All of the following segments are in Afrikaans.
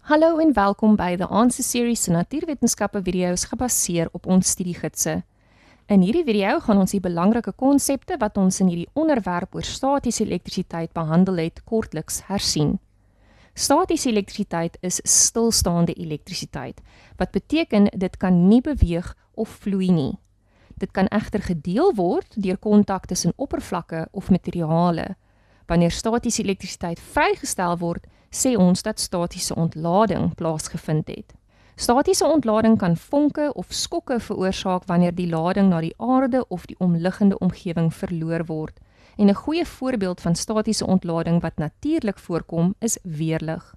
Hallo en welkom by The Answer Series se natuurwetenskappe video's gebaseer op ons studiegidse. In hierdie video gaan ons die belangrike konsepte wat ons in hierdie onderwerp oor statiese elektrisiteit behandel het, kortliks hersien. Statiese elektrisiteit is stilstaande elektrisiteit, wat beteken dit kan nie beweeg of vloei nie. Dit kan egter gedeel word deur kontak tussen oppervlakke of materiale. Wanneer statiese elektrisiteit vrygestel word, sê ons dat statiese ontlading plaasgevind het. Statiese ontlading kan vonke of skokke veroorsaak wanneer die lading na die aarde of die omliggende omgewing verloor word. En 'n goeie voorbeeld van statiese ontlading wat natuurlik voorkom is weerlig.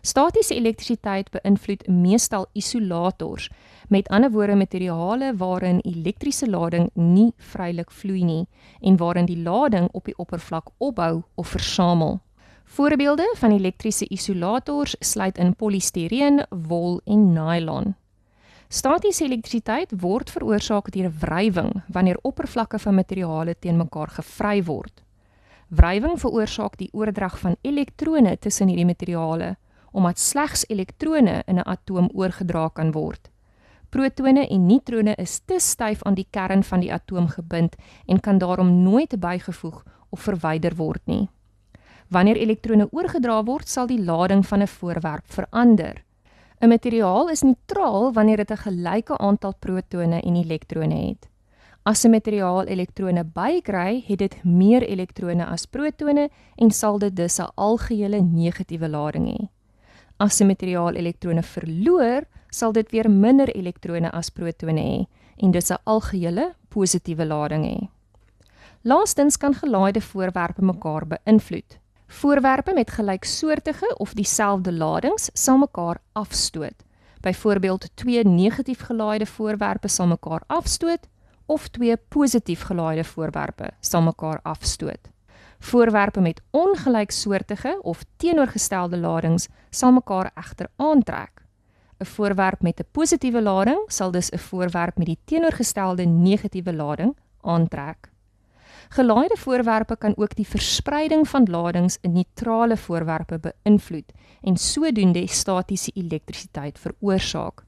Statiese elektrisiteit beïnvloed meestal isolators, met ander woorde materiale waarin elektriese lading nie vrylik vloei nie en waarin die lading op die oppervlak opbou of versamel. Voorbeelde van elektriese isolators sluit in polystyreen, wol en nylon. Statiese elektrisiteit word veroorsaak deur wrywing wanneer oppervlakke van materiale teen mekaar gevry word. Wrywing veroorsaak die oordrag van elektrone tussen hierdie materiale, omdat slegs elektrone in 'n atoom oorgedra kan word. Protone en neutrone is te styf aan die kern van die atoom gebind en kan daarom nooit bygevoeg of verwyder word nie. Wanneer elektrone oorgedra word, sal die lading van 'n voorwerp verander. 'n Materiaal is neutraal wanneer dit 'n gelyke aantal protone en elektrone het. As 'n materiaal elektrone bykry, het dit meer elektrone as protone en sal dit dus 'n algehele negatiewe lading hê. As 'n materiaal elektrone verloor, sal dit weer minder elektrone as protone hê en dus 'n algehele positiewe lading hê. Laastens kan gelaaide voorwerpe mekaar beïnvloed. Voorwerpe met gelyksoortige of dieselfde ladings sal mekaar afstoot. Byvoorbeeld 2 negatief gelaaide voorwerpe sal mekaar afstoot of 2 positief gelaaide voorwerpe sal mekaar afstoot. Voorwerpe met ongelyksoortige of teenoorgestelde ladings sal mekaar egter aantrek. 'n Voorwerp met 'n positiewe lading sal dus 'n voorwerp met die teenoorgestelde negatiewe lading aantrek. Gelaaide voorwerpe kan ook die verspreiding van ladings in neutrale voorwerpe beïnvloed en sodoende statiese elektrisiteit veroorsaak.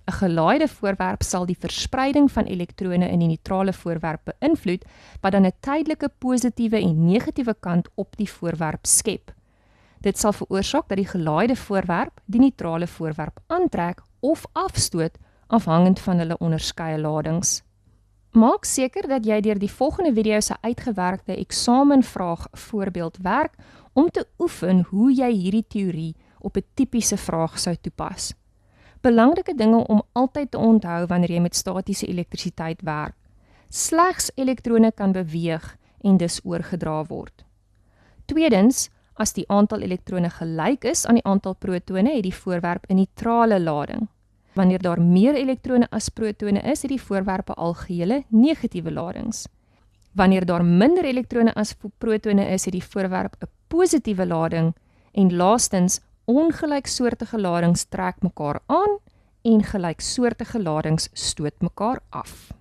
'n Gelaaide voorwerp sal die verspreiding van elektrone in die neutrale voorwerp beïnvloed, wat dan 'n tydelike positiewe en negatiewe kant op die voorwerp skep. Dit sal veroorsaak dat die gelaaide voorwerp die neutrale voorwerp aantrek of afstoot afhangend van hulle onderskeie ladings. Maak seker dat jy deur die volgende video se uitgewerkte eksamenvraag voorbeeld werk om te oefen hoe jy hierdie teorie op 'n tipiese vraag sou toepas. Belangrike dinge om altyd te onthou wanneer jy met statiese elektrisiteit werk. Slegs elektrone kan beweeg en dus oorgedra word. Tweedens, as die aantal elektrone gelyk is aan die aantal protone, het die voorwerp 'n neutrale lading. Wanneer daar meer elektrone as protone is, het die voorwerpe algehele negatiewe ladings. Wanneer daar minder elektrone as protone is, het die voorwerp 'n positiewe lading en laastens ongelyksoortige ladings trek mekaar aan en gelyksoortige ladings stoot mekaar af.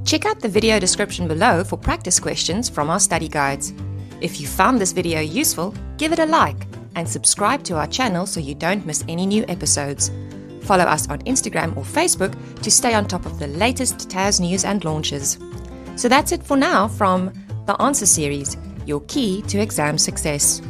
Check out the video description below for practice questions from our study guides. If you found this video useful, give it a like and subscribe to our channel so you don't miss any new episodes. Follow us on Instagram or Facebook to stay on top of the latest TAS news and launches. So that's it for now from The Answer Series, your key to exam success.